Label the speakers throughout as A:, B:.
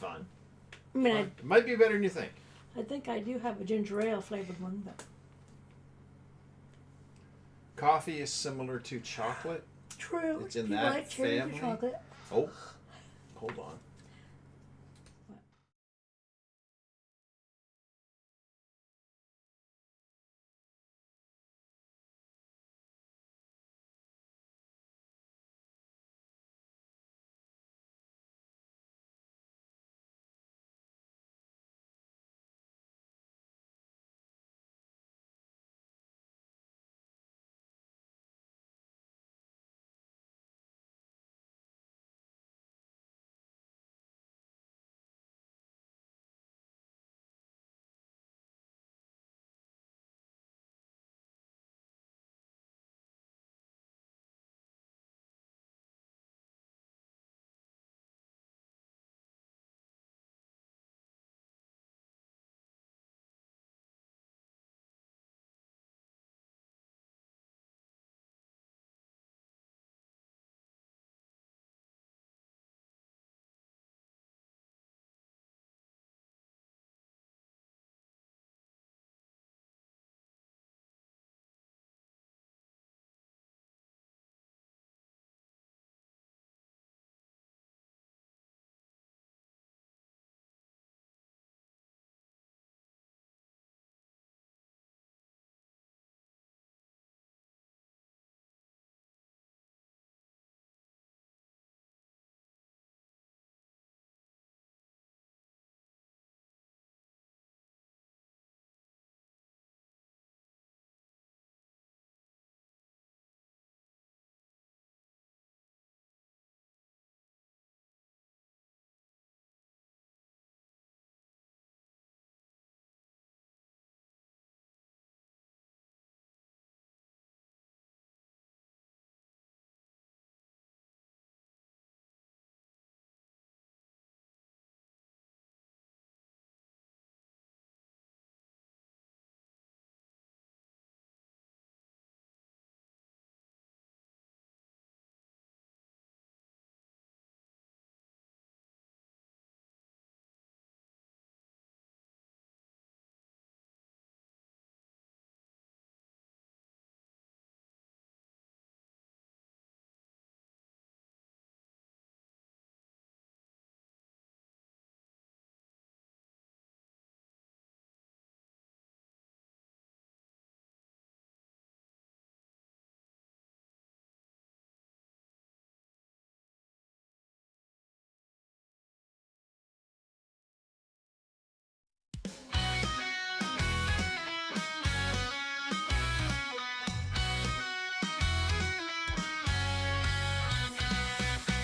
A: fun.
B: I mean,
A: It might be better than you think.
B: I think I do have a ginger ale flavored one, but
A: Coffee is similar to chocolate.
B: true.
A: It's in
B: People
A: that
B: like cherry
A: family.
B: chocolate.
A: Oh, hold on.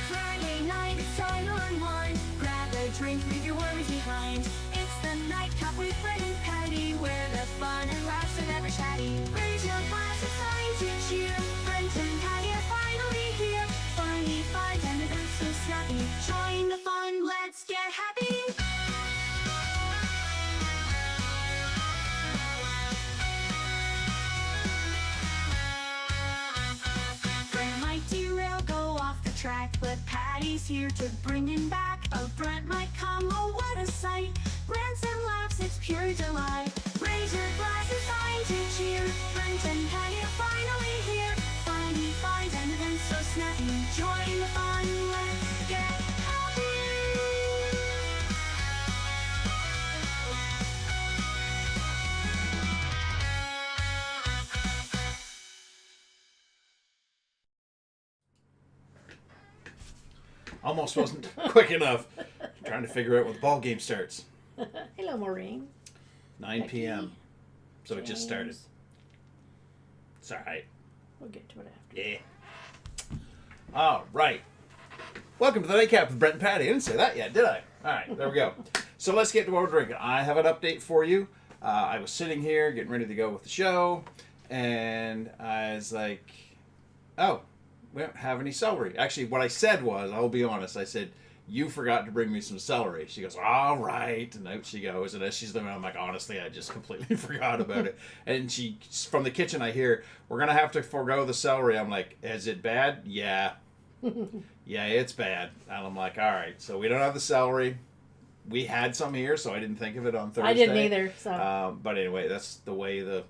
C: Friday night, it's time to unwind. Grab a drink, leave your worries behind. It's the nightcap with Brent and Patty, where the fun and laughs are never chatty. Raise your glass, it's time to cheer. Brent and Patty are finally here. Funny fun and events so snappy. Join the fun, let's get happy. Brent might derail, go off the track, but Patty's here to bring him back. A Brent might come, oh what a sight. Rants and laughs, it's pure delight. Raise your glass, it's time to cheer. Brent and Patty are finally here. Funny finds and events so snappy. Join the fun, let's get happy.
A: Almost wasn't quick enough. Trying to figure out when the ball game starts.
B: Hello, Maureen.
A: 9
B: Becky,
A: p.m. So it just started.
B: James.
A: It's all right.
B: We'll get to it after.
A: Yeah. All right. Welcome to the NightCap with Brent and Patty. I didn't say that yet, did I? All right, there we go. So let's get to what we're drinking. I have an update for you. I was sitting here getting ready to go with the show, and I was like, oh, we don't have any celery. Actually, what I said was, I'll be honest, I said, you forgot to bring me some celery. She goes, all right. And out she goes. And as she's leaving, I'm like, honestly, I just completely forgot about it. And she, from the kitchen, I hear, we're going to have to forego the celery. I'm like, is it bad? Yeah. Yeah, it's bad. And I'm like, all right. So we don't have the celery. we had some here, so I didn't think of it on Thursday.
B: I didn't either. So
A: But anyway, that's the way the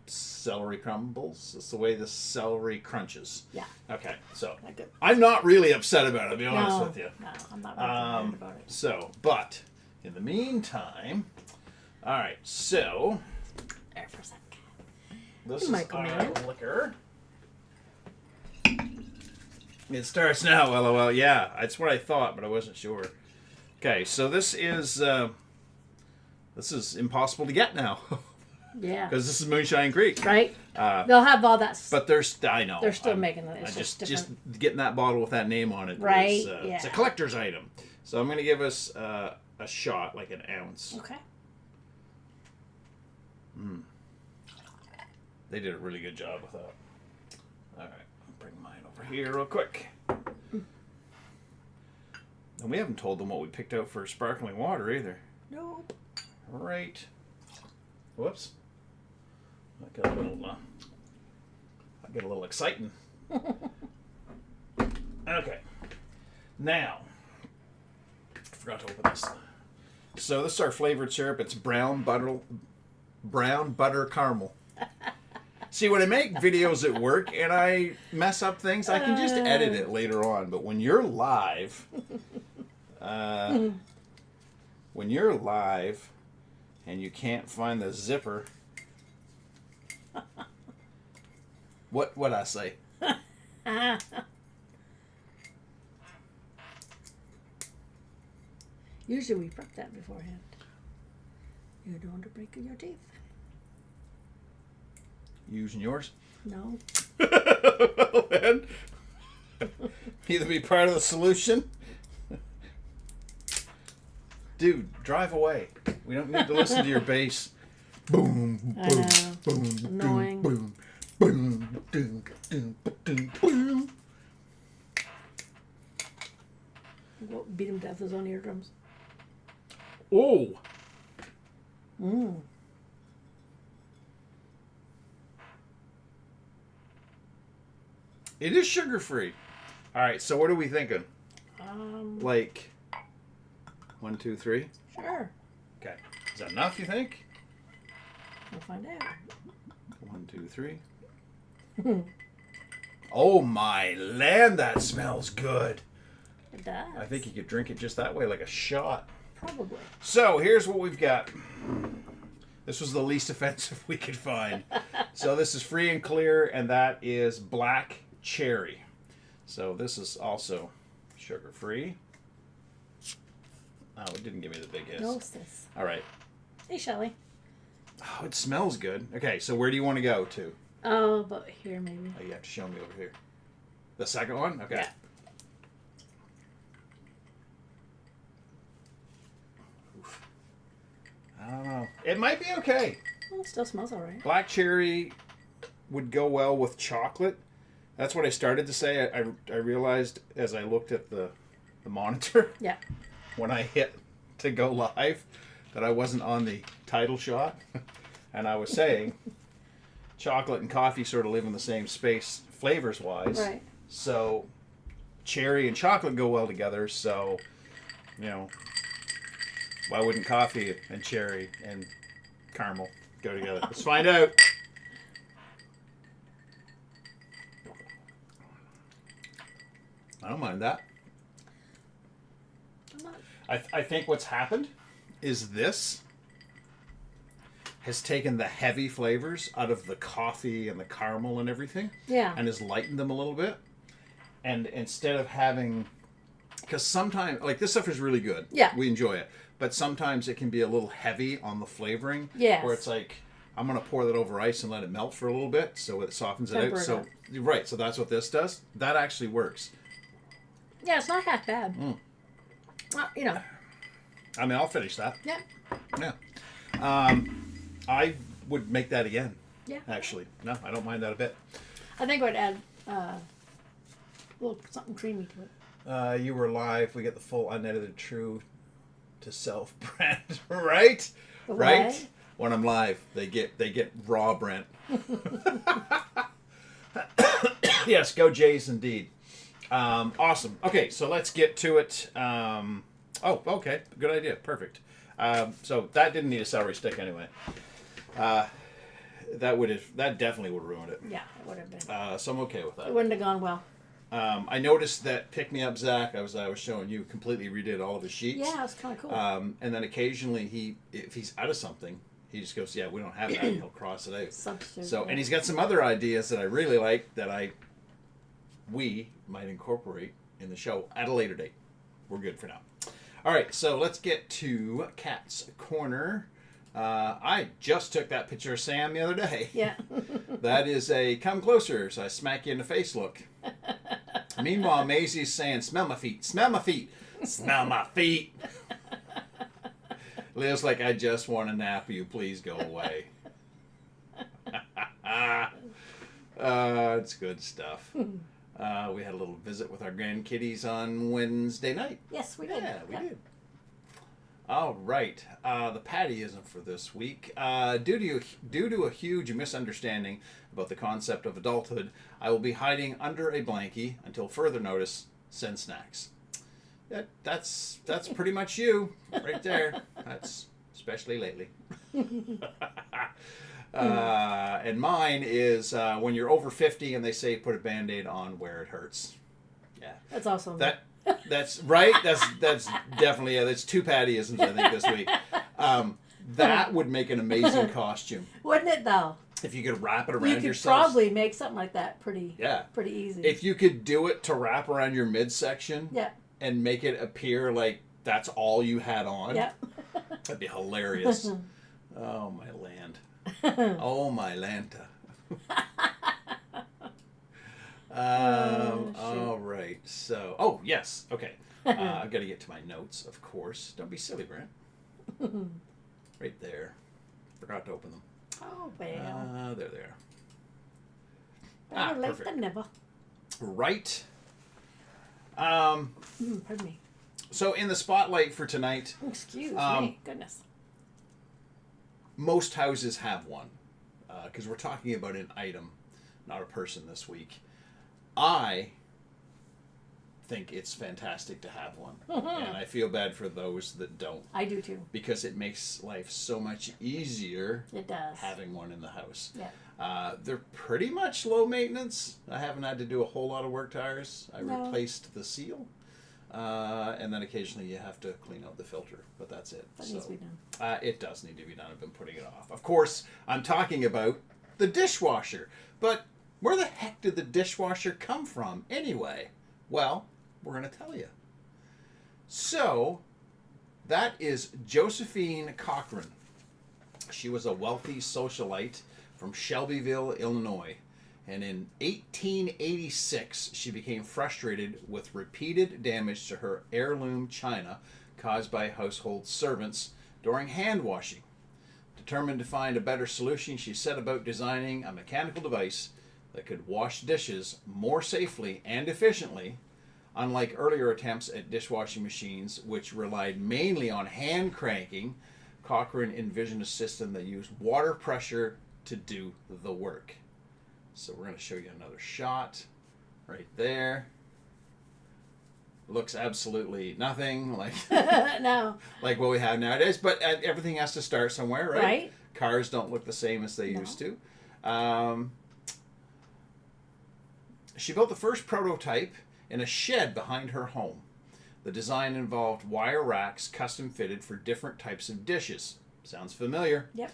A: celery crumbles. It's the way the celery crunches.
B: yeah,
A: Okay, so
B: not good.
A: I'm not really upset about it, to be honest
B: No,
A: with you.
B: no, I'm not really concerned about it.
A: So, but in the meantime, all right. So
B: There for a sec.
A: this is
B: Michael
A: our
B: Man.
A: liquor. It starts now. LOL. Yeah, that's what I thought, but I wasn't sure. Okay, so this is impossible to get now
B: Yeah,
A: because this is Moonshine Creek.
B: right. They'll have all that.
A: But there's, I know.
B: They're still
A: I'm-
B: making it.
A: I
B: It's
A: just
B: different.
A: getting that bottle with that name on it.
B: Right,
A: Is, it's a
B: yeah.
A: collector's item. So I'm gonna give us a shot, like an ounce.
B: Okay.
A: They did a really good job with that. All right, I'll bring mine over here real quick. And we haven't told them what we picked out for sparkling water either.
B: Nope.
A: Right. Whoops. I got a little exciting. Okay. Now, I forgot to open this. So this is our flavored syrup. It's brown butter caramel. See, when I make videos at work and I mess up things, I can just edit it later on. But when you're live, and you can't find the zipper, what I say?
B: Usually we prep that beforehand. You don't want to break your teeth.
A: Using yours?
B: No.
A: Well, then, either be part of the solution. Dude, drive away. We don't need to listen to your bass. Boom,
B: I
A: boom,
B: know.
A: boom,
B: Annoying.
A: boom, boom, boom, boom, boom, boom.
B: Go beat him to death with his own eardrums.
A: Oh,
B: Mmm.
A: it is sugar free. All right, so what are we thinking? Like 1, 2, 3.
B: Sure.
A: Okay, is that enough? You think?
B: We'll find out.
A: 1, 2, 3. Oh my land, that smells good.
B: It does.
A: I think you could drink it just that way, like a shot.
B: Probably.
A: So here's what we've got. This was the least offensive we could find. So this is free and clear, and that is black cherry. So this is also sugar free. Oh, it didn't give me the big hiss.
B: No, sis.
A: All right.
B: Hey, Shelley.
A: Oh, it smells good. Okay, so where do you want to go to?
B: Oh, but here maybe.
A: Oh, you have to show me over here. The second one? Okay.
B: Yeah.
A: Oof. I don't know. It might be okay.
B: Well, it still smells all right.
A: Black cherry would go well with chocolate. That's what I started to say. I realized as I looked at the monitor
B: Yeah.
A: when I hit to go live that I wasn't on the title shot. And I was saying chocolate and coffee sort of live in the same space flavors wise.
B: Right.
A: So cherry and chocolate go well together. So, you know, why wouldn't coffee and cherry and caramel go together? Let's find out. I don't mind that.
B: I'm not.
A: I think what's happened is this has taken the heavy flavors out of the coffee and the caramel and everything
B: Yeah.
A: and has lightened them a little bit. And instead of having, because sometimes, like this stuff is really good.
B: Yeah.
A: We enjoy it. But sometimes it can be a little heavy on the flavoring.
B: Yes.
A: Where it's like, I'm going to pour that over ice and let it melt for a little bit so it softens it out.
B: Temper it
A: So,
B: out.
A: right. So that's what this does. That actually works.
B: Yeah, it's not half bad. Well, you know.
A: I mean, I'll finish that.
B: Yeah.
A: Yeah. I would make that again.
B: Yeah.
A: Actually. No, I don't mind that a bit.
B: I think I'd add a little something creamy to it.
A: You were live. We get the full unedited true to self Brent. Right?
B: The
A: Right?
B: what?
A: When I'm live, they get raw Brent. Yes, go Jays indeed. Awesome. Okay, so let's get to it. Oh, okay. Good idea. Perfect. So that didn't need a celery stick anyway. That definitely would have ruined it.
B: Yeah, it would have been.
A: So I'm okay with
B: It
A: that.
B: wouldn't have gone well.
A: I noticed that Pick Me Up Zach, I was showing you, completely redid all of his sheets.
B: Yeah, it's kind of cool.
A: And then occasionally if he's out of something, he just goes, yeah, we don't have that, and he'll cross it out.
B: Substitute.
A: So,
B: yeah.
A: and he's got some other ideas that I really like that we might incorporate in the show at a later date. We're good for now. All right, so let's get to Cat's Corner. I just took that picture of Sam the other day.
B: Yeah.
A: That is a come closer, so I smack you in the face look. Meanwhile, Maisie's saying, smell my feet, smell my feet, smell my feet. Leo's like, I just want a nap. Will you please go away? It's good stuff. We had a little visit with our grandkiddies on Wednesday night.
B: Yes, we did.
A: Yeah, we did. All right. The pattyism for this week. Due to a huge misunderstanding about the concept of adulthood, I will be hiding under a blankie until further notice. Send snacks. That's pretty much you right there. That's especially lately. And mine is when you're over 50 and they say put a Band-Aid on where it hurts. Yeah.
B: That's awesome.
A: That's right. That's definitely that's two pattyisms I think this week. That would make an amazing costume.
B: Wouldn't it though?
A: If you could wrap it around
B: You could
A: yourself.
B: probably make something like that pretty easy.
A: If you could do it to wrap around your midsection
B: Yeah.
A: and make it appear like that's all you had on.
B: Yeah.
A: That'd be hilarious. Oh my land. Oh my Lanta. All right. So, oh yes. Okay. I've got to get to my notes, of course. Don't be silly, Brent. Right there. Forgot to open them.
B: Oh well.
A: There they are.
B: Better late
A: perfect.
B: than never.
A: Right.
B: Pardon me.
A: So in the spotlight for tonight,
B: Excuse me. Goodness.
A: most houses have one, because we're talking about an item, not a person this week. I think it's fantastic to have one, and I feel bad for those that don't.
B: I do too.
A: Because it makes life so much easier.
B: It does.
A: Having one in the house.
B: Yeah.
A: They're pretty much low maintenance. I haven't had to do a whole lot of work to ours. I replaced the seal. And then occasionally you have to clean out the filter, but that's it.
B: That needs to be done.
A: It does need to be done. I've been putting it off. Of course, I'm talking about the dishwasher. But where the heck did the dishwasher come from anyway? Well, we're going to tell you. So, that is Josephine Cochran. She was a wealthy socialite from Shelbyville, Illinois. And in 1886, she became frustrated with repeated damage to her heirloom china caused by household servants during hand washing. Determined to find a better solution, she set about designing a mechanical device that could wash dishes more safely and efficiently. Unlike earlier attempts at dishwashing machines, which relied mainly on hand cranking, Cochran envisioned a system that used water pressure to do the work. So we're going to show you another shot right there. Looks absolutely nothing like
B: No.
A: like what we have nowadays, but everything has to start somewhere, right?
B: Right.
A: Cars don't look the same as they used to. She built the first prototype in a shed behind her home. The design involved wire racks custom fitted for different types of dishes. Sounds familiar.
B: Yep.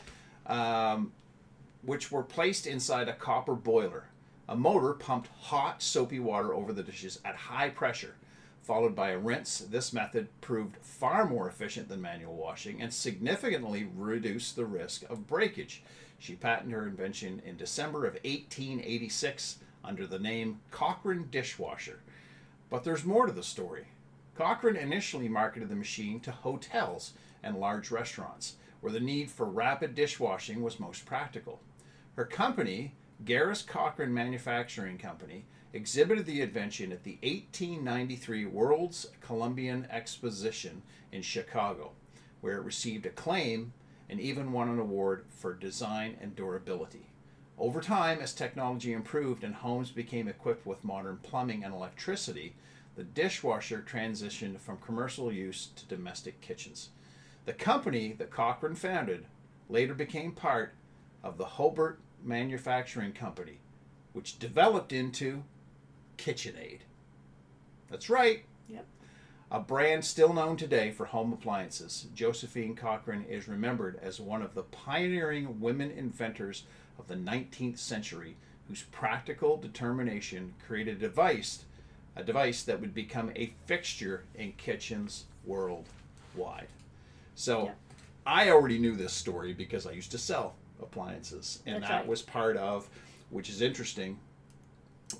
A: Which were placed inside a copper boiler. A motor pumped hot, soapy water over the dishes at high pressure, followed by a rinse. This method proved far more efficient than manual washing and significantly reduced the risk of breakage. She patented her invention in December of 1886 under the name Cochran Dishwasher. But there's more to the story. Cochran initially marketed the machine to hotels and large restaurants, where the need for rapid dishwashing was most practical. Her company, Garris Cochran Manufacturing Company, exhibited the invention at the 1893 World's Columbian Exposition in Chicago, where it received acclaim and even won an award for design and durability. Over time, as technology improved and homes became equipped with modern plumbing and electricity, the dishwasher transitioned from commercial use to domestic kitchens. The company that Cochran founded later became part of the Hobart Manufacturing Company, which developed into KitchenAid. That's right.
B: Yep.
A: A brand still known today for home appliances, Josephine Cochran is remembered as one of the pioneering women inventors of the 19th century whose practical determination created a device that would become a fixture in kitchens worldwide. So
B: Yep.
A: I already knew this story because I used to sell appliances, and
B: That's
A: that
B: right.
A: was part of, which is interesting,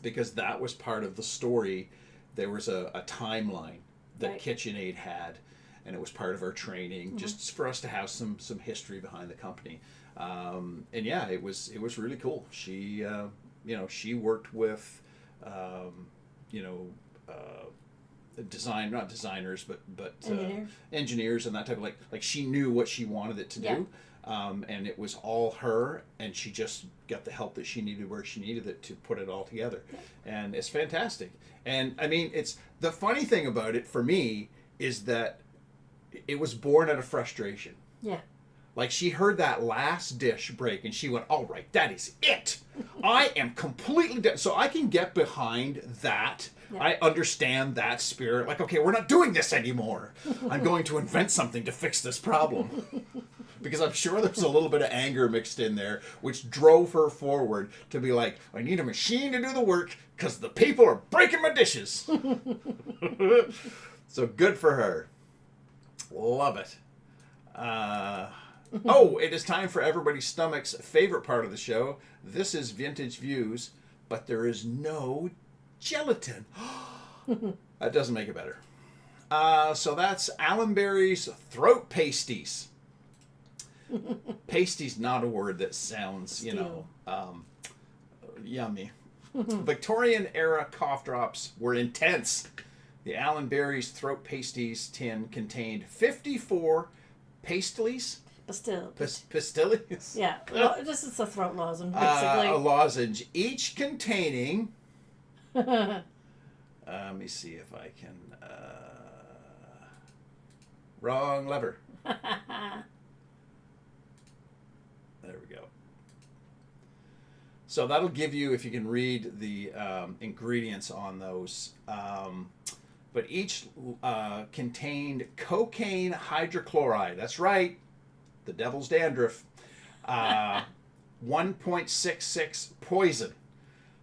A: because that was part of the story. There was a timeline that
B: Right.
A: KitchenAid had, and it was part of our training, just for us to have some history behind the company. And yeah, it was really cool. She she worked with not designers, but
B: Engineers.
A: engineers and that type of like she knew what she wanted it to
B: Yeah.
A: do. And it was all her, and she just got the help that she needed where she needed it to put it all together. And it's fantastic. And I mean, it's the funny thing about it for me is that it was born out of frustration.
B: Yeah.
A: Like, she heard that last dish break and she went, all right, that is it. I am completely done. So I can get behind that.
B: Yeah.
A: I understand that spirit. Like, okay, we're not doing this anymore. I'm going to invent something to fix this problem. Because I'm sure there's a little bit of anger mixed in there, which drove her forward to be like, I need a machine to do the work because the people are breaking my dishes. So good for her. Love it. Oh, it is time for everybody's stomach's favorite part of the show. This is Vintage Views, but there is no gelatin. That doesn't make it better. So that's Allenberry's Throat Pasties. Pasties, not a word that sounds, yummy. Victorian era cough drops were intense. The Allenberry's Throat Pasties tin contained 54 pastilles. Pastilles?
B: Yeah. Well, this is a throat lozenge, basically.
A: A lozenge, each containing. Let me see if I can. Wrong lever. There we go. So that'll give you, if you can read the ingredients on those. But each contained cocaine hydrochloride. That's right. The devil's dandruff. 1.66 poison.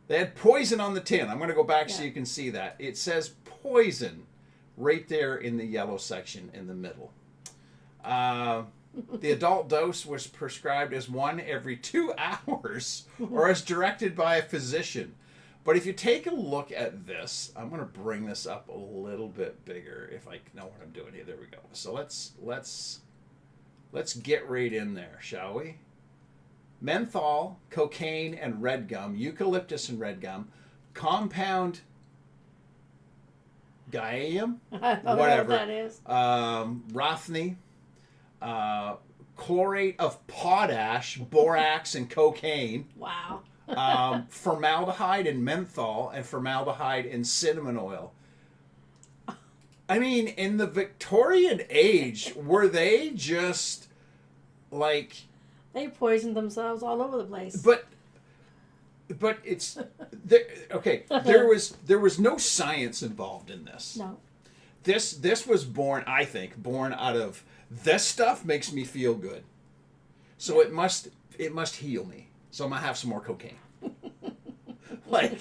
A: They had poison on the tin. I'm going to go back so you can see that. It says poison right there in the yellow section in the middle. The adult dose was prescribed as 1 every 2 hours or as directed by a physician. But if you take a look at this, I'm going to bring this up a little bit bigger if I know what I'm doing here. There we go. So let's get right in there, shall we? Menthol, cocaine, and red gum, eucalyptus and red gum, compound gaium,
B: I don't know
A: whatever,
B: what that is.
A: rothney, chlorate of potash, borax, and cocaine,
B: Wow.
A: formaldehyde in menthol, and formaldehyde in cinnamon oil. I mean, in the Victorian age, were they just like...
B: They poisoned themselves all over the place.
A: But it's... okay, there was no science involved in this.
B: No.
A: This was born out of, this stuff makes me feel good. So it must heal me. So I'm going to have some more cocaine. Like,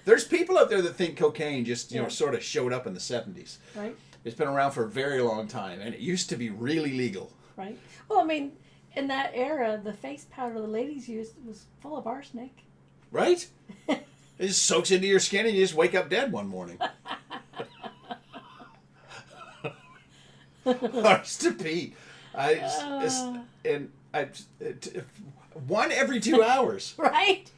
A: there's people out there that think cocaine just, sort of showed up in the 70s.
B: Right.
A: It's been around for a very long time, and it used to be really legal.
B: Right. Well, I mean, in that era, the face powder the ladies used was full of arsenic.
A: Right? It just soaks into your skin and you just wake up dead one morning. Ours to pee. 1 every 2 hours.
B: Right?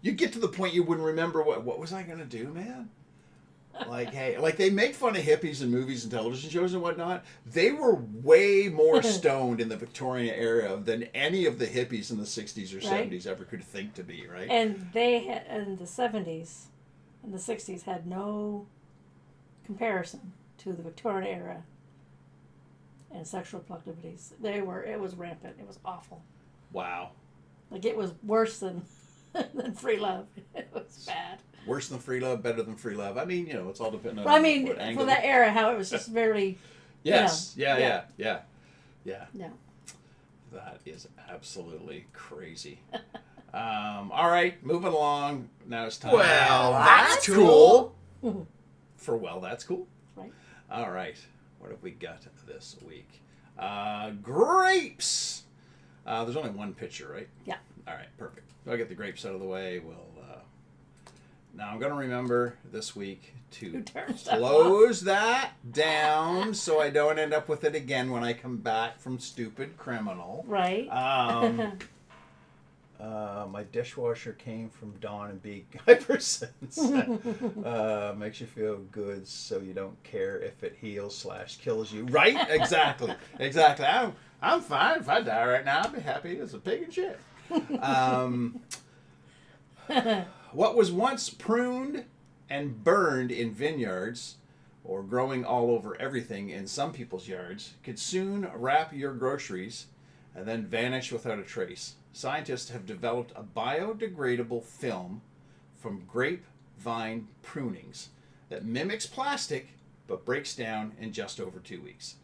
A: You get to the point you wouldn't remember what was I gonna do, man? Like, hey, like they make fun of hippies in movies and television shows and whatnot. They were way more stoned in the Victorian era than any of the hippies in the 60s or 70s ever could think to be, right?
B: And they had, in the 70s and the 60s, had no comparison to the Victorian era and sexual proclivities. It was rampant. It was awful.
A: Wow.
B: Like, it was worse than than free love. It was bad.
A: Worse than free love, better than free love. I mean, it's all dependent
B: Well, I
A: on
B: mean,
A: what angle.
B: for that era, how it was just very.
A: Yes.
B: You know,
A: Yeah.
B: Yeah.
A: That is absolutely crazy. All right, moving along. Now it's time.
D: Well, that's cool.
A: For that's cool.
B: Right.
A: All right. What have we got this week? Grapes. There's only one picture, right?
B: Yeah.
A: All right, perfect. So I get the grapes out of the way. Now I'm going to remember this week to close that down so I don't end up with it again when I come back from Stupid Criminal.
B: Right.
A: My dishwasher came from Dawn and Bee Hypersense. Makes you feel good so you don't care if it heals/kills you. Right? Exactly. Exactly. I'm fine. If I die right now, I'd be happy as a pig and shit. What was once pruned and burned in vineyards or growing all over everything in some people's yards could soon wrap your groceries and then vanish without a trace. Scientists have developed a biodegradable film from grapevine prunings that mimics plastic but breaks down in just over 2 weeks.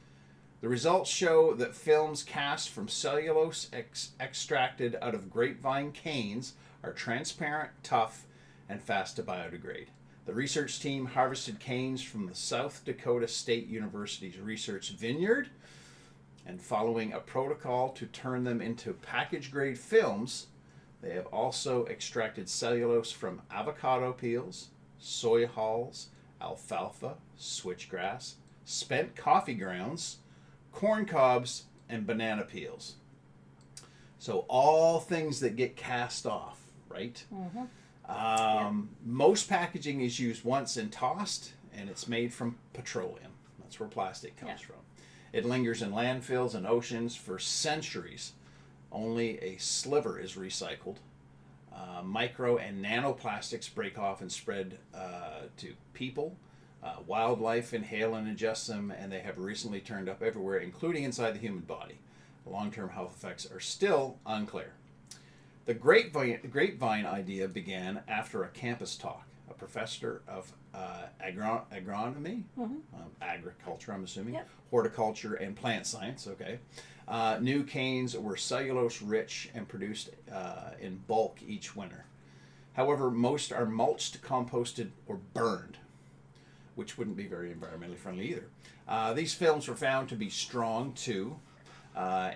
A: The results show that films cast from cellulose extracted out of grapevine canes are transparent, tough, and fast to biodegrade. The research team harvested canes from the South Dakota State University's research vineyard, and following a protocol to turn them into package-grade films, they have also extracted cellulose from avocado peels, soy hulls, alfalfa, switchgrass, spent coffee grounds, corn cobs, and banana peels. So all things that get cast off, right? Mm-hmm. Most packaging is used once and tossed, and it's made from petroleum. That's where plastic comes from. It lingers in landfills and oceans for centuries. Only a sliver is recycled. Micro and nanoplastics break off and spread to people. Wildlife inhale and ingest them, and they have recently turned up everywhere, including inside the human body. The long-term health effects are still unclear. The grapevine idea began after a campus talk. A professor of agronomy, agriculture, I'm assuming, horticulture, and plant science, new canes were cellulose-rich and produced in bulk each winter. However, most are mulched, composted, or burned, which wouldn't be very environmentally friendly either. These films were found to be strong, too.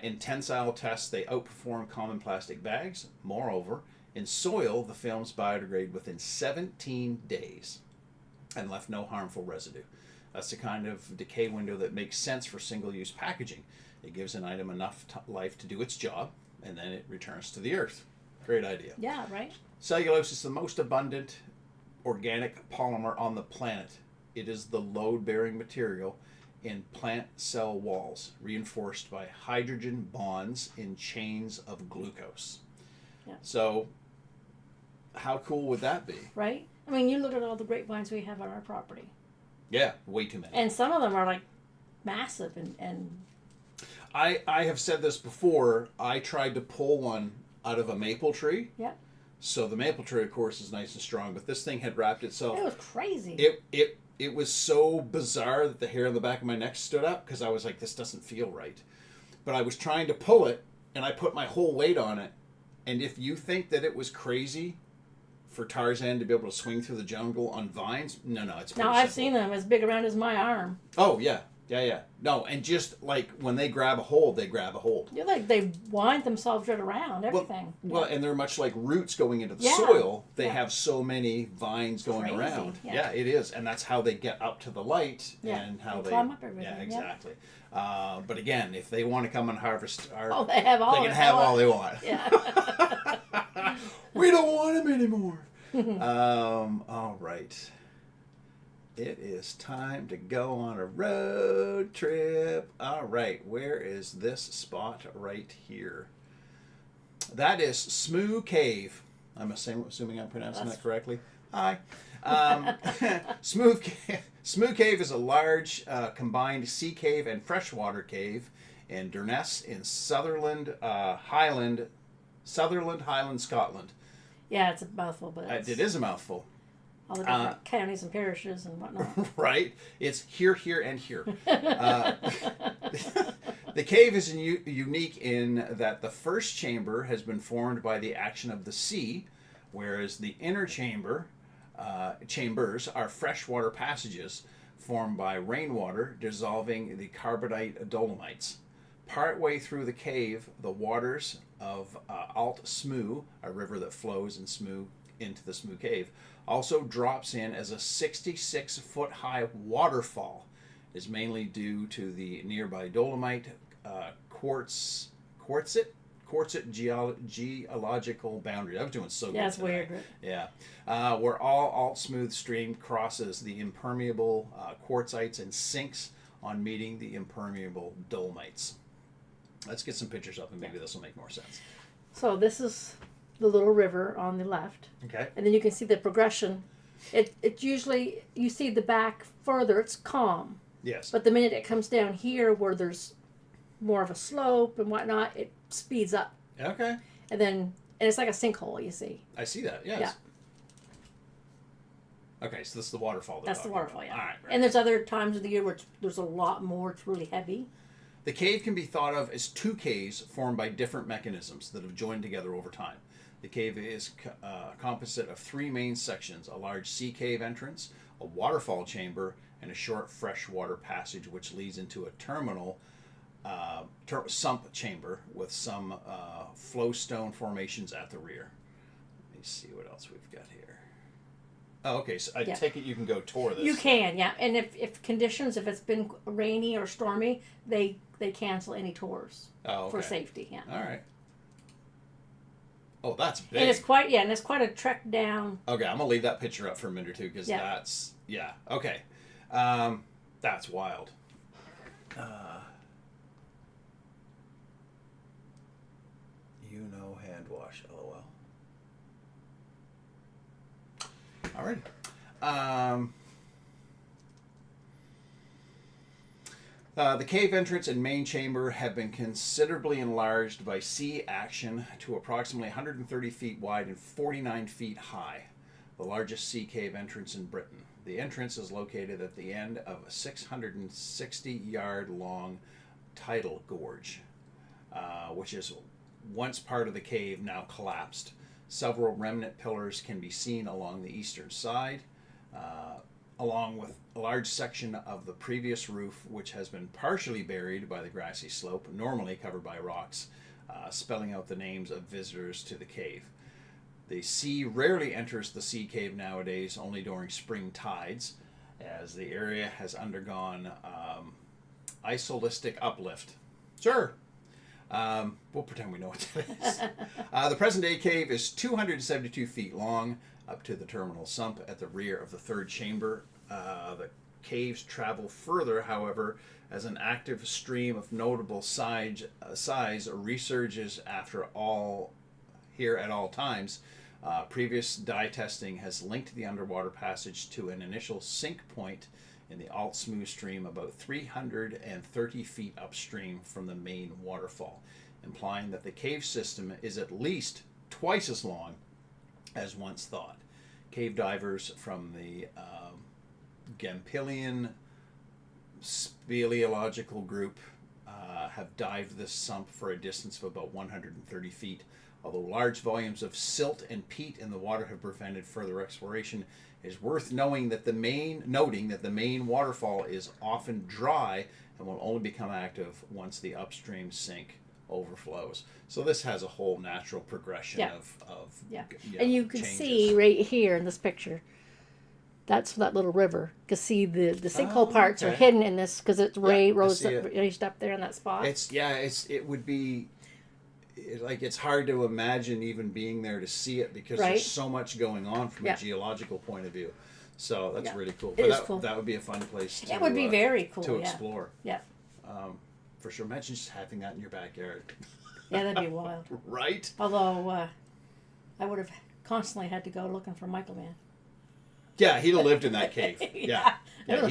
A: In tensile tests, they outperform common plastic bags. Moreover, in soil, the films biodegrade within 17 days and left no harmful residue. That's the kind of decay window that makes sense for single-use packaging. It gives an item enough life to do its job, and then it returns to the earth. Great idea.
B: Yeah, right?
A: Cellulose is the most abundant organic polymer on the planet. It is the load-bearing material in plant cell walls, reinforced by hydrogen bonds in chains of glucose. Yeah. So, how cool would that be?
B: Right? I mean, you look at all the grapevines we have on our property.
A: Yeah, way too many.
B: And some of them are like massive and
A: I have said this before. I tried to pull one out of a maple tree.
B: Yep.
A: So the maple tree, of course, is nice and strong, but this thing had wrapped itself.
B: It was crazy.
A: It was so bizarre that the hair on the back of my neck stood up because I was like, this doesn't feel right. But I was trying to pull it, and I put my whole weight on it. And if you think that it was crazy for Tarzan to be able to swing through the jungle on vines, no, it's pretty
B: Now, I've
A: simple.
B: seen them as big around as my arm.
A: Oh, yeah. No, and just like when they grab a hold, they grab a hold.
B: You're like, they wind themselves right around, everything.
A: Well, and they're much like roots going into the soil. They have so many vines going
B: Crazy.
A: around.
B: Yeah,
A: it is. And that's how they get up to the light and how
B: they climb up everything.
A: Yeah, exactly. But again, if they want to come and harvest our...
B: they have all
A: they can have all they want.
B: Yeah.
A: We don't want them anymore. All right. It is time to go on a road trip. All right, where is this spot right here? That is Smoo Cave. I'm assuming I'm pronouncing that correctly. Hi. Smooth Cave is a large combined sea cave and freshwater cave in Durness in Sutherland Highland, Scotland.
B: Yeah, it's a mouthful, but
A: It is a mouthful.
B: all the different counties and parishes and whatnot.
A: Right? It's here, and here. The cave is unique in that the first chamber has been formed by the action of the sea, whereas the inner chambers are freshwater passages formed by rainwater dissolving the carbonate dolomites. Partway through the cave, the waters of Alt Smoo, a river that flows in Smoo into the Smoo Cave, also drops in as a 66-foot-high waterfall. It is mainly due to the nearby dolomite quartzite geological boundary. I was doing so good.
B: Yeah, it's
A: tonight.
B: weird.
A: Yeah. Where all Alt Smooth Stream crosses the impermeable quartzites and sinks on meeting the impermeable dolomites. Let's get some pictures up and maybe this will make more sense.
B: So this is the little river on the left.
A: Okay.
B: And then you can see the progression. It usually, you see the back further, it's calm.
A: Yes.
B: But the minute it comes down here where there's more of a slope and whatnot, it speeds up.
A: Okay.
B: And it's like a sinkhole, you see.
A: I see that, yes.
B: Yeah.
A: Okay, so this is the waterfall.
B: That's the waterfall, yeah.
A: All right.
B: And there's other times of the year where there's a lot more, it's really heavy.
A: The cave can be thought of as two caves formed by different mechanisms that have joined together over time. The cave is composite of three main sections: a large sea cave entrance, a waterfall chamber, and a short freshwater passage which leads into a terminal sump chamber with some flowstone formations at the rear. Let me see what else we've got here. Oh, okay, so I take it you can go tour this.
B: You can, yeah. And if conditions, if it's been rainy or stormy, they cancel any tours for safety, yeah.
A: All right. Oh, that's big.
B: And it's quite a trek down.
A: Okay, I'm gonna leave that picture up for a minute or two because that's okay. That's wild. Hand wash. LOL. Alrighty. The cave entrance and main chamber have been considerably enlarged by sea action to approximately 130 feet wide and 49 feet high, the largest sea cave entrance in Britain. The entrance is located at the end of a 660-yard long tidal gorge, which is once part of the cave, now collapsed. Several remnant pillars can be seen along the eastern side, along with a large section of the previous roof, which has been partially buried by the grassy slope, normally covered by rocks, spelling out the names of visitors to the cave. The sea rarely enters the sea cave nowadays, only during spring tides, as the area has undergone isolistic uplift. Sure. We'll pretend we know what that is. The present-day cave is 272 feet long, up to the terminal sump at the rear of the third chamber. The caves travel further, however, as an active stream of notable size resurges at all times. Previous dye testing has linked the underwater passage to an initial sink point in the Alt Smooth Stream about 330 feet upstream from the main waterfall, implying that the cave system is at least twice as long as once thought. Cave divers from the Gampillion Speleological Group have dived this sump for a distance of about 130 feet. Although large volumes of silt and peat in the water have prevented further exploration, it is worth noting that the main waterfall is often dry and will only become active once the upstream sink overflows. So this has a whole natural progression of
B: and you can
A: changes.
B: see right here in this picture, that's that little river. You can see the sinkhole parts are hidden in this because it's raised up there in that spot.
A: It would be like it's hard to imagine even being there to see it because there's so much going on from a geological point of view. So that's really cool.
B: It is cool.
A: That would be a fun place to
B: It would be very cool
A: to explore.
B: Yeah.
A: For sure. Imagine just having that in your backyard.
B: Yeah, that'd be wild.
A: Right?
B: Although I would have constantly had to go looking for Michael Man.
A: Yeah, he'd have lived in that cave. Yeah. Yeah,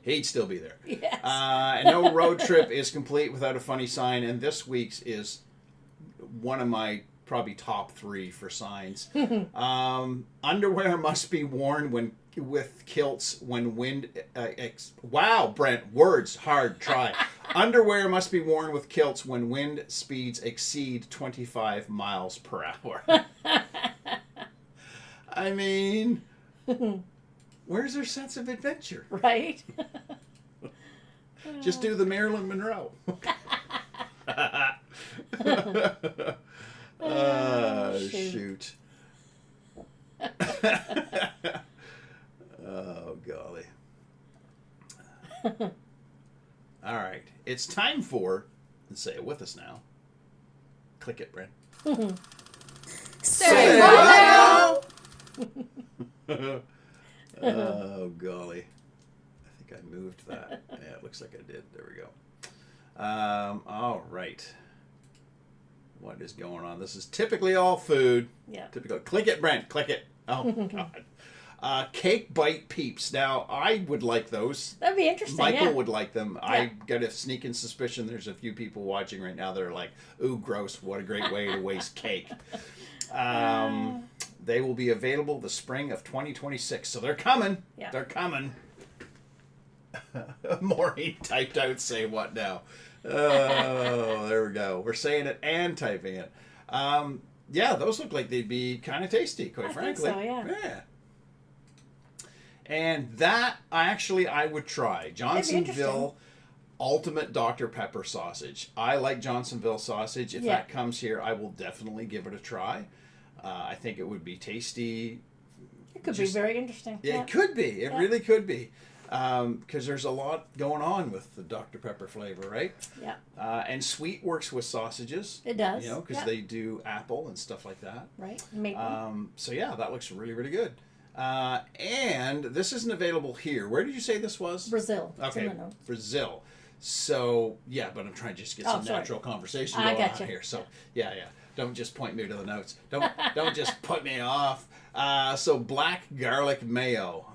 A: he'd still be there.
B: Yes.
A: And no road trip is complete without a funny sign. And this week's is one of my probably top 3 for signs. Underwear must be worn with kilts when wind. Wow, Brent, words hard. Try. Underwear must be worn with kilts when wind speeds exceed 25 miles per hour. I mean, where's their sense of adventure?
B: Right?
A: Just do the Marilyn Monroe. Shoot. Oh, golly. All right. It's time for, and say it with us now. Click it, Brent.
D: Say what now?
A: Oh, golly. I think I moved that. Yeah, it looks like I did. There we go. All right. What is going on? This is typically all food.
B: Yeah.
A: Typical. Click it, Brent. Click it. Oh, God. Cake bite peeps. Now, I would like those.
B: That'd be interesting.
A: Michael would like them. Yeah. I got a sneaking suspicion there's a few people watching right now that are like, ooh, gross. What a great way to waste cake. They will be available the spring of 2026. So they're coming.
B: Yeah.
A: They're coming. Maureen typed out, say what now? Oh, there we go. We're saying it and typing it. Yeah, those look like they'd be kind of tasty, quite frankly.
B: I think so, yeah.
A: And that, I would try. Johnsonville Ultimate Dr. Pepper Sausage. I like Johnsonville sausage. If that comes here, I will definitely give it a try. I think it would be tasty.
B: It could be very interesting.
A: It could be. It really could be. Because there's a lot going on with the Dr. Pepper flavor, right?
B: Yeah.
A: And Sweet works with sausages.
B: It does.
A: You know, because they do apple and stuff like that.
B: Right. Maple.
A: So yeah, that looks really, really good. And this isn't available here. Where did you say this was?
B: Brazil. It's
A: Okay,
B: in the notes.
A: Brazil. So yeah, but I'm trying to just get some natural conversation going on here. So yeah. Don't just point me to the notes. Don't just put me off. So black garlic mayo.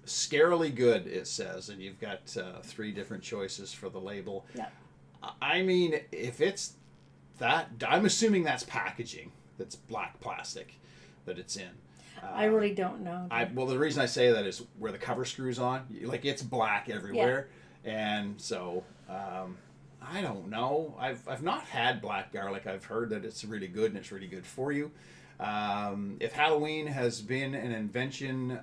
A: Scarily good, it says, and you've got 3 different choices for the label.
B: Yeah.
A: I mean, if it's that, I'm assuming that's packaging. That's black plastic that it's in.
B: I really don't know.
A: Well, the reason I say that is where the cover screws on. Like, it's black everywhere, and so I don't know. I've not had black garlic. I've heard that it's really good and it's really good for you. If Halloween has been an invention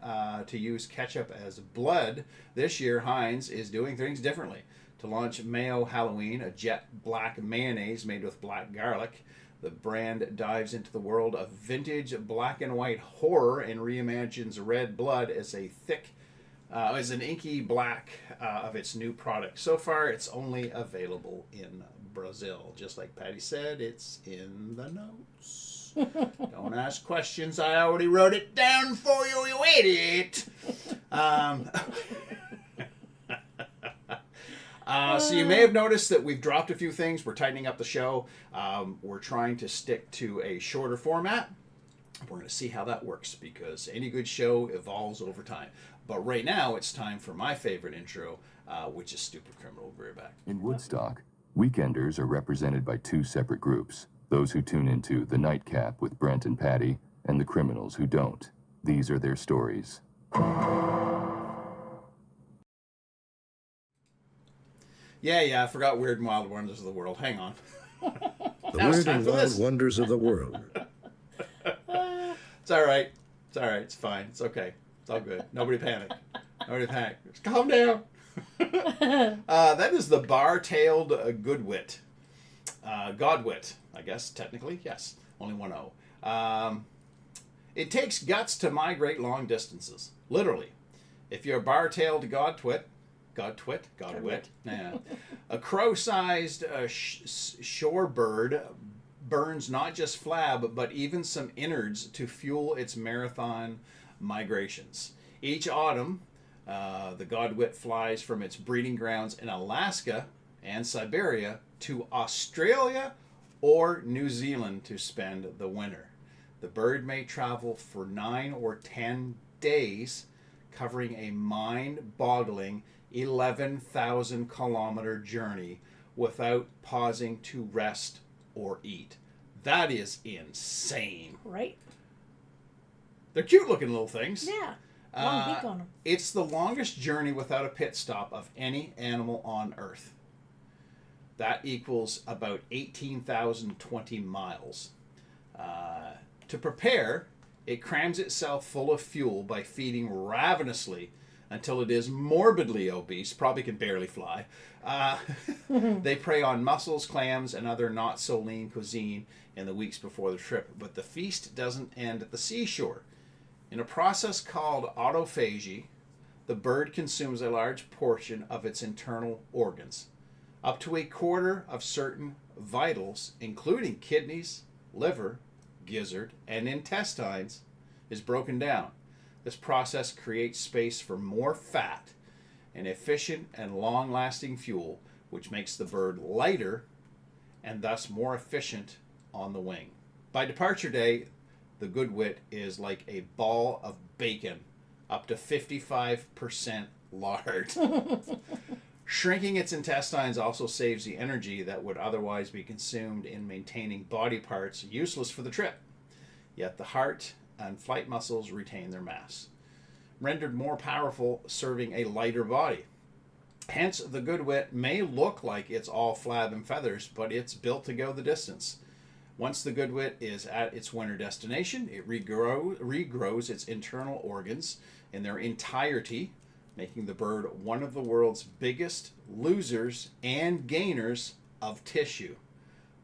A: to use ketchup as blood, this year Heinz is doing things differently. To launch Mayo Halloween, a jet black mayonnaise made with black garlic, the brand dives into the world of vintage black and white horror and reimagines red blood as an inky black of its new product. So far, it's only available in Brazil. Just like Patty said, it's in the notes. Don't ask questions. I already wrote it down for you, you idiot. So you may have noticed that we've dropped a few things. We're tightening up the show. We're trying to stick to a shorter format. We're going to see how that works because any good show evolves over time. But right now, it's time for my favorite intro, which is Stupid Criminal. We'll be right back.
E: In Woodstock, weekenders are represented by 2 separate groups. Those who tune into the Nightcap with Brent and Patty, and the criminals who don't. These are their stories.
A: Yeah, I forgot Weird and Wild Wonders of the World. Hang on.
F: The Weird and Wild Wonders of the World.
A: It's all right. It's fine. It's okay. It's all good. Nobody panic. Just calm down. That is the bar-tailed Godwit, I guess, technically. Yes. Only 1 O. It takes guts to migrate long distances. Literally. If you're a bar-tailed Godwit. Yeah. A crow-sized shorebird burns not just flab, but even some innards to fuel its marathon migrations. Each autumn, the Godwit flies from its breeding grounds in Alaska and Siberia to Australia or New Zealand to spend the winter. The bird may travel for 9 or 10 days, covering a mind-boggling 11,000-kilometer journey without pausing to rest or eat. That is insane.
B: Right?
A: They're cute-looking little things.
B: Yeah. Long beak on them.
A: It's the longest journey without a pit stop of any animal on Earth. That equals about 18,020 miles. To prepare, it crams itself full of fuel by feeding ravenously until it is morbidly obese, probably can barely fly. They prey on mussels, clams, and other not-so-lean cuisine in the weeks before the trip. But the feast doesn't end at the seashore. In a process called autophagy, the bird consumes a large portion of its internal organs. Up to a quarter of certain vitals, including kidneys, liver, gizzard, and intestines, is broken down. This process creates space for more fat, an efficient and long-lasting fuel, which makes the bird lighter and thus more efficient on the wing. By departure day, the Goodwit is like a ball of bacon, up to 55% lard. Shrinking its intestines also saves the energy that would otherwise be consumed in maintaining body parts useless for the trip. Yet the heart and flight muscles retain their mass, rendered more powerful serving a lighter body. Hence, the Goodwit may look like it's all flab and feathers, but it's built to go the distance. Once the Goodwit is at its winter destination, it regrows its internal organs in their entirety, making the bird one of the world's biggest losers and gainers of tissue.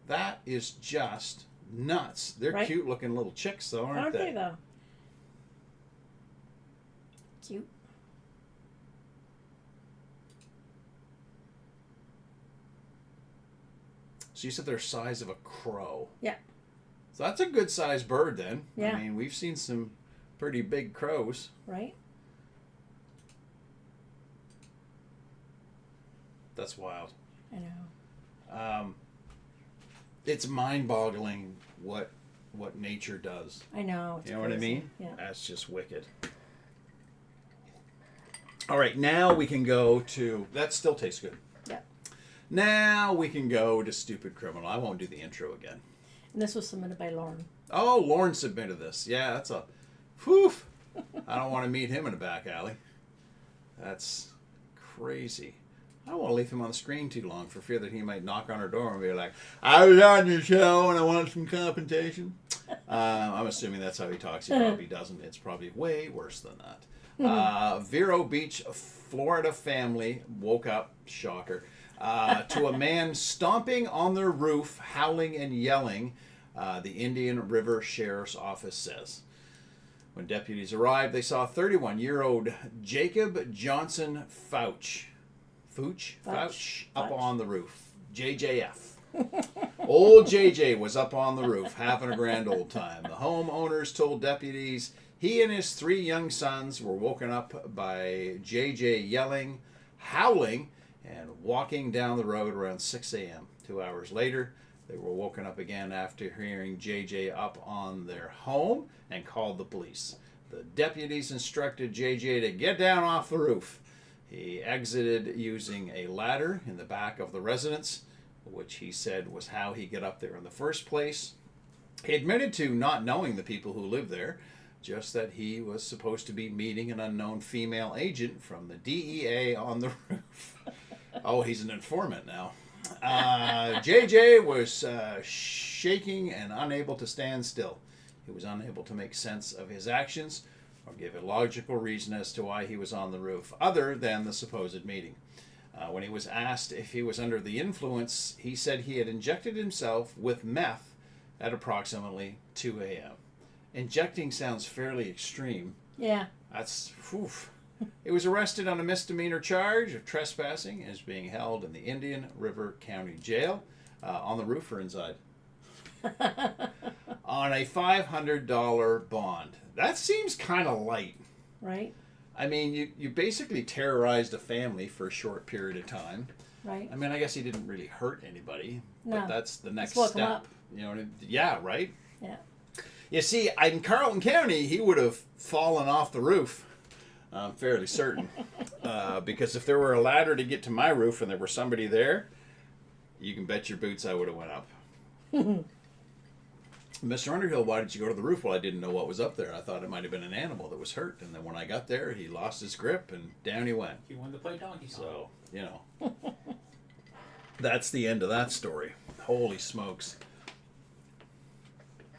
A: That is just nuts. They're
B: Right.
A: cute looking little chicks though, aren't they?
B: though? Cute.
A: So you said they're the size of a crow.
B: Yeah.
A: So that's a good sized bird then.
B: Yeah.
A: I mean, we've seen some pretty big crows.
B: Right?
A: That's wild.
B: I know.
A: It's mind-boggling what nature does.
B: I know. It's
A: You know what I
B: crazy.
A: mean?
B: Yeah.
A: That's just wicked. All right, now we can go to... That still tastes good.
B: Yeah.
A: Now we can go to Stupid Criminal. I won't do the intro again.
B: And this was submitted by Lauren.
A: Oh, Lauren submitted this. Yeah, that's a... Whew. I don't want to meet him in a back alley. That's crazy. I don't want to leave him on the screen too long for fear that he might knock on our door and be like, I was on your show and I want some compensation. I'm assuming that's how he talks. He probably doesn't. It's probably way worse than that. Vero Beach, Florida family woke up, shocker, to a man stomping on their roof, howling and yelling, the Indian River Sheriff's Office says. When deputies arrived, they saw 31-year-old Jacob Johnson Fouch up on the roof. JJF. Old JJ was up on the roof having a grand old time. The homeowners told deputies he and his 3 young sons were woken up by JJ yelling, howling, and walking down the road around 6 a.m. 2 hours later, they were woken up again after hearing JJ up on their home and called the police. The deputies instructed JJ to get down off the roof. He exited using a ladder in the back of the residence, which he said was how he got up there in the first place. He admitted to not knowing the people who lived there, just that he was supposed to be meeting an unknown female agent from the DEA on the roof. Oh, he's an informant now. JJ was shaking and unable to stand still. He was unable to make sense of his actions or give a logical reason as to why he was on the roof, other than the supposed meeting. When he was asked if he was under the influence, he said he had injected himself with meth at approximately 2 a.m. Injecting sounds fairly extreme.
B: Yeah.
A: That's, whew. He was arrested on a misdemeanor charge of trespassing and is being held in the Indian River County Jail on the roof or inside. On a $500 bond. That seems kind of light.
B: Right?
A: I mean, you basically terrorized a family for a short period of time.
B: Right.
A: I mean, I guess he didn't really hurt anybody,
B: No.
A: but that's the next
B: Just woke 'em
A: step.
B: up.
A: You know, yeah, right?
B: Yeah.
A: You see, in Carleton County, he would have fallen off the roof. I'm fairly certain. Because if there were a ladder to get to my roof and there were somebody there, you can bet your boots I would have went up. Mr. Underhill, why did you go to the roof? Well, I didn't know what was up there. I thought it might have been an animal that was hurt. And then when I got there, he lost his grip and down he went.
D: He wanted to play donkey song.
A: So, you know. That's the end of that story. Holy smokes.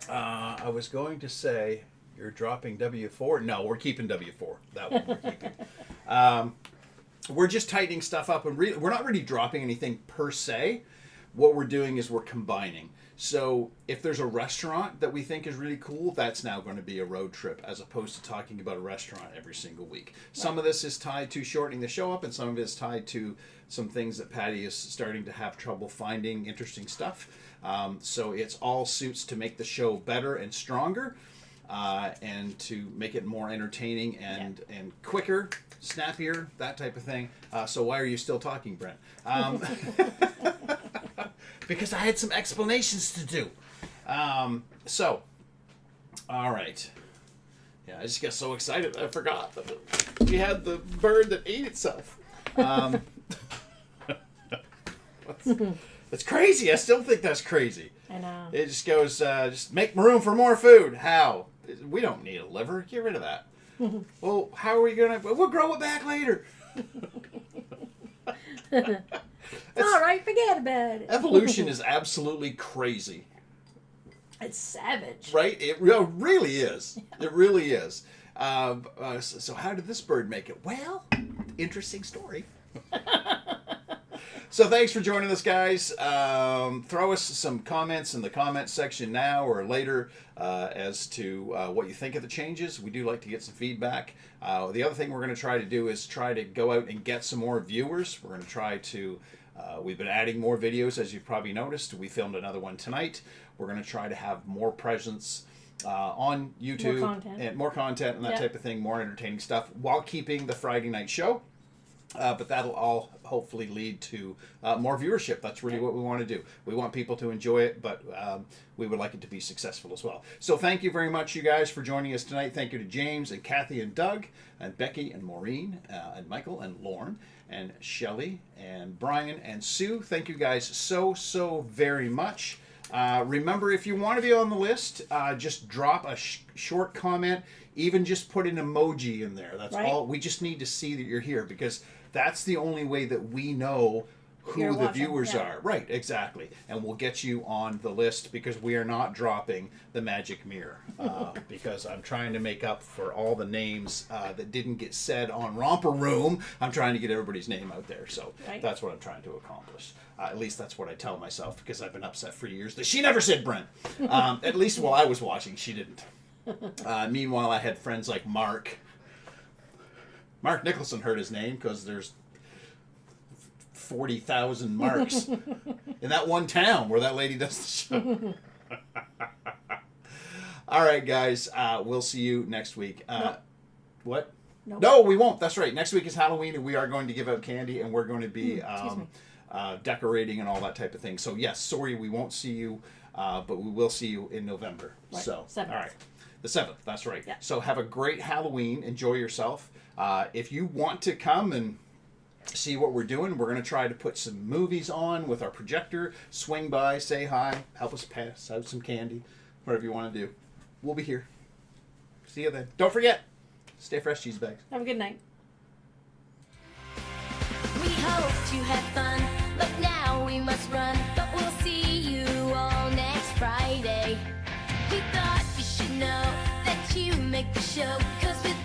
A: I was going to say, you're dropping W4. No, we're keeping W4. That one we're keeping. We're just tightening stuff up. And we're not really dropping anything per se. What we're doing is we're combining. So if there's a restaurant that we think is really cool, that's now going to be a road trip as opposed to talking about a restaurant every single week. Some of this is tied to shortening the show up, and some of it is tied to some things that Patty is starting to have trouble finding interesting stuff. So it's all suits to make the show better and stronger, and to make it more entertaining and quicker, snappier, that type of thing. So why are you still talking, Brent? Because I had some explanations to do. So, all right. Yeah, I just got so excited I forgot that we had the bird that ate itself. That's crazy. I still think that's crazy.
B: I know.
A: It just goes, just make room for more food. How? We don't need a liver. Get rid of that. Well, how are we going to... We'll grow it back later.
B: All right, forget about it.
A: Evolution is absolutely crazy.
B: It's savage.
A: Right? It really is. It really is. So how did this bird make it? Well, interesting story. So thanks for joining us, guys. Throw us some comments in the comment section now or later as to what you think of the changes. We do like to get some feedback. The other thing we're going to try to do is try to go out and get some more viewers. We're going to try to... we've been adding more videos, as you've probably noticed. We filmed another one tonight. We're going to try to have more presence on YouTube. More content and that type of thing, more entertaining stuff, while keeping the Friday night show. But that'll all hopefully lead to more viewership. That's really what we want to do. We want people to enjoy it, but we would like it to be successful as well. So thank you very much, you guys, for joining us tonight. Thank you to James and Kathy and Doug and Becky and Maureen and Michael and Lauren and Shelley and Brian and Sue. Thank you guys so very much. Remember, if you want to be on the list, just drop a short comment. Even just put an emoji in there. That's all. We just need to see that you're here, because that's the only way that we know who the viewers are. Right, exactly. And we'll get you on the list, because we are not dropping the magic mirror. Because I'm trying to make up for all the names that didn't get said on Romper Room. I'm trying to get everybody's name out there. So that's what I'm trying to accomplish. At least that's what I tell myself, because I've been upset for years that she never said Brent. At least while I was watching, she didn't. Meanwhile, I had friends like Mark. Mark Nicholson heard his name because there's 40,000 Marks in that one town where that lady does the show. All right, guys. We'll see you next week. What? Nope. No, we won't. That's right. Next week is Halloween, and we are going to give out candy, and we're going to be decorating and all that type of thing. So, yes, sorry, we won't see you, but we will see you in November.
B: Right.
A: So,
B: 7th.
A: All right. The 7th, that's right.
B: Yeah.
A: So have a great Halloween. Enjoy yourself. If you want to come and see what we're doing, we're going to try to put some movies on with our projector. Swing by, say hi, help us pass out some candy, whatever you want to do. We'll be here. See you then. Don't forget, stay fresh, cheese bags.
B: Have a good night.
C: We hoped you had fun, but now we must run. But we'll see you all next Friday. We thought you should know that you make the show, 'cause with